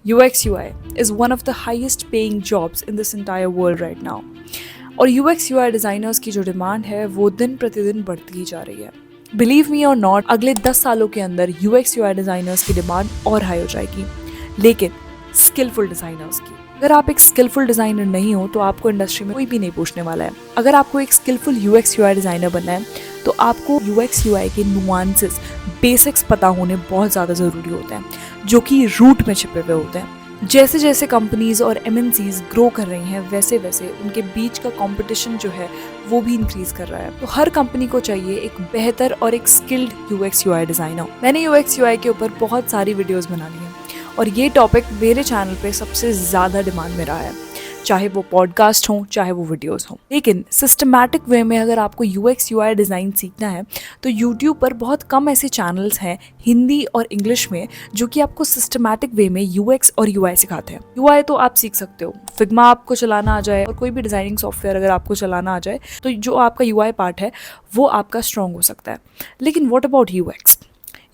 UX UI is one of the highest paying jobs in this entire world right now. और UX UI designers की जो demand है वो दिन प्रतिदिन बढ़ती ही जा रही है। बिलीव मी और नॉट, अगले 10 सालों के अंदर UX UI डिज़ाइनर्स की डिमांड और हाई हो जाएगी, लेकिन स्किलफुल डिज़ाइनर्स की। अगर आप एक स्किलफुल डिज़ाइनर नहीं हो तो आपको इंडस्ट्री में कोई भी नहीं पूछने वाला है। अगर आपको एक स्किलफुल UX UI डिज़ाइनर बनना है तो आपको UX UI के नुआंसेस, बेसिक्स पता होने बहुत ज़्यादा ज़रूरी होते हैं, जो कि रूट में छिपे हुए होते हैं। जैसे जैसे कंपनीज और MNCs ग्रो कर रही हैं वैसे वैसे उनके बीच का कंपटीशन जो है वो भी इंक्रीज कर रहा है। तो हर कंपनी को चाहिए एक बेहतर और एक स्किल्ड UX UI डिज़ाइनर। मैंने UX UI के ऊपर बहुत सारी वीडियोस बना ली हैं और ये टॉपिक मेरे चैनल पे सबसे ज़्यादा डिमांड में रहा है, चाहे वो पॉडकास्ट हो चाहे वो वीडियोस हो। लेकिन सिस्टमैटिक वे में अगर आपको UX UI डिज़ाइन सीखना है तो यूट्यूब पर बहुत कम ऐसे चैनल्स हैं हिंदी और इंग्लिश में जो कि आपको सिस्टमैटिक वे में UX और UI सिखाते हैं। UI तो आप सीख सकते हो, फिग्मा आपको चलाना आ जाए और कोई भी डिज़ाइनिंग सॉफ्टवेयर अगर आपको चलाना आ जाए तो जो आपका UI पार्ट है वो आपका स्ट्रॉन्ग हो सकता है। लेकिन व्हाट अबाउट UX?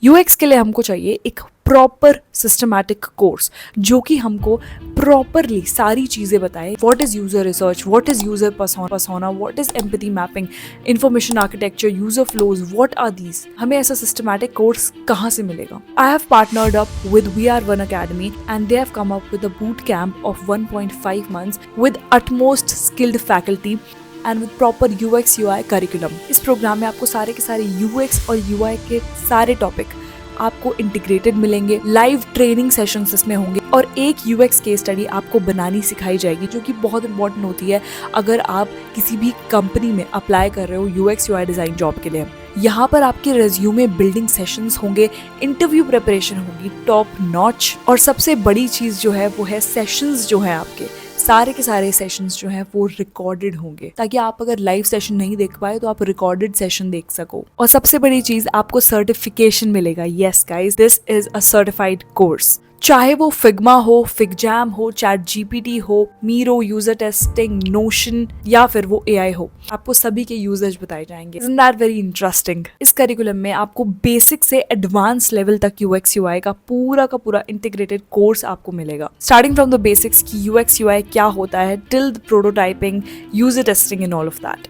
UX के लिए हमको चाहिए एक प्रॉपर सिस्टमैटिक कोर्स जो कि हमको प्रॉपरली सारी चीज़ें बताए। What is user research, what is user persona, what is empathy mapping, information architecture, user flows, what are these. हमें ऐसा सिस्टमैटिक कोर्स कहाँ से मिलेगा? I have partnered up with VR1 Academy and they have come up with a boot camp of 1.5 months with utmost skilled faculty and with proper UX UI curriculum. इस programme में आपको सारे के सारे UX और UI के सारे topic आपको इंटीग्रेटेड मिलेंगे। लाइव ट्रेनिंग सेशंस इसमें होंगे और एक UX केस स्टडी आपको बनानी सिखाई जाएगी, जो कि बहुत इंपॉर्टेंट होती है अगर आप किसी भी कंपनी में अप्लाई कर रहे हो UX UI डिज़ाइन जॉब के लिए। यहाँ पर आपके रेज्यूमे बिल्डिंग सेशंस होंगे, इंटरव्यू प्रिपरेशन होगी टॉप नॉच, और सबसे बड़ी चीज़ जो है वो है सेशंस जो है आपके सारे के सारे सेशंस जो हैं वो रिकॉर्डेड होंगे, ताकि आप अगर लाइव सेशन नहीं देख पाए तो आप रिकॉर्डेड सेशन देख सको। और सबसे बड़ी चीज, आपको सर्टिफिकेशन मिलेगा। Yes guys, this is a certified course. चाहे वो फिग्मा हो, फिगजैम हो, ChatGPT हो, मीरो, यूजर टेस्टिंग, नोशन या फिर वो AI हो, आपको सभी के यूजेज बताए जाएंगे। Isn't that very interesting? इस करिकुलम में आपको बेसिक से एडवांस लेवल तक UX UI का पूरा इंटीग्रेटेड कोर्स आपको मिलेगा। स्टार्टिंग फ्रॉम द बेसिक्स की UX UI क्या होता है, till the prototyping, user testing and all of that.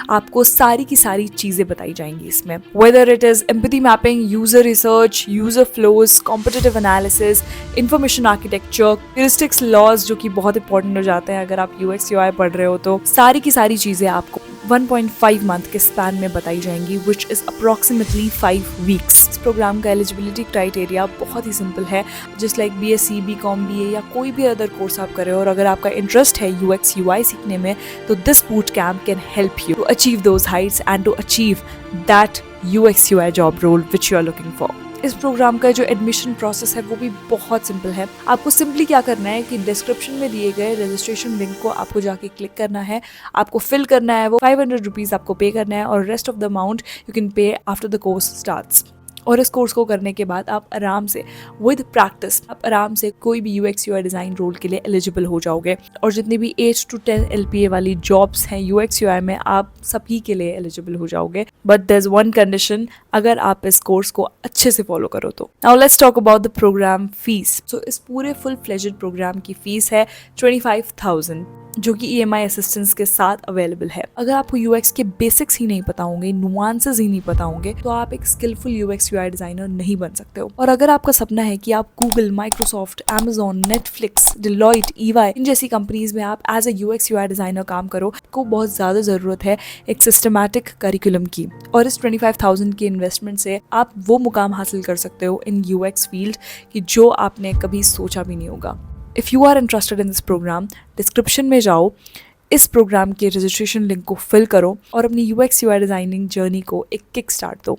आपको सारी की सारी चीजें बताई जाएंगी इसमें, whether it is empathy mapping, user research, user flows, competitive analysis, information architecture, heuristics laws जो कि बहुत इंपॉर्टेंट हो जाते हैं अगर आप UX UI पढ़ रहे हो। तो सारी की सारी चीजें आपको 1.5 मंथ के स्पैन में बताई जाएंगी, विच इज अप्रोक्सीमेटली 5 वीक्स। इस प्रोग्राम का एलिजिबिलिटी क्राइटेरिया बहुत ही सिंपल है, just like BSc, BCom, BA या कोई भी अदर कोर्स आप करें, और अगर आपका इंटरेस्ट है UX UI सीखने में तो this boot camp can help you to achieve those heights and to achieve that UX UI job role which you are looking for. इस प्रोग्राम का जो एडमिशन प्रोसेस है वो भी बहुत सिंपल है। आपको सिंपली क्या करना है कि डिस्क्रिप्शन में दिए गए रजिस्ट्रेशन लिंक को आपको जाके क्लिक करना है, आपको फिल करना है, वो 500 रुपीज़ आपको पे करना है, और rest of the amount you can pay after the course starts. और इस कोर्स को करने के बाद आप आराम से विद प्रैक्टिस आप आराम से कोई भी UX UI डिज़ाइन रोल के लिए एलिजिबल हो जाओगे। और जितनी भी 8 to 10 LPA वाली जॉब्स हैं UX UI में, आप सभी के लिए एलिजिबल हो जाओगे। But there is one condition, अगर आप इस कोर्स को अच्छे से फॉलो करो तो। Now let's talk about the programme fees. So इस पूरे फुल फ्लेजेड प्रोग्राम की फीस है 25,000, जो कि EMI असिस्टेंस के साथ अवेलेबल है। अगर आपको UX के बेसिक्स ही नहीं पता होंगे, नुआंसेस ही नहीं पता होंगे, तो आप एक स्किलफुल UX UI डिजाइनर नहीं बन सकते हो। और अगर आपका सपना है कि आप Google, Microsoft, Amazon, Netflix, Deloitte, EY इन जैसी कंपनीज में आप as a UX UI designer काम करो, आपको बहुत ज़्यादा ज़रूरत है एक सिस्टमैटिक करिकुलम की। और इस 25,000 की इन्वेस्टमेंट से आप वो मुकाम हासिल कर सकते हो इन UX फील्ड कि जो आपने कभी सोचा भी नहीं होगा। If you are interested in this programme, description में जाओ, इस प्रोग्राम के रजिस्ट्रेशन लिंक को फिल करो और अपनी UX UI डिज़ाइनिंग जर्नी को एक किक स्टार्ट दो।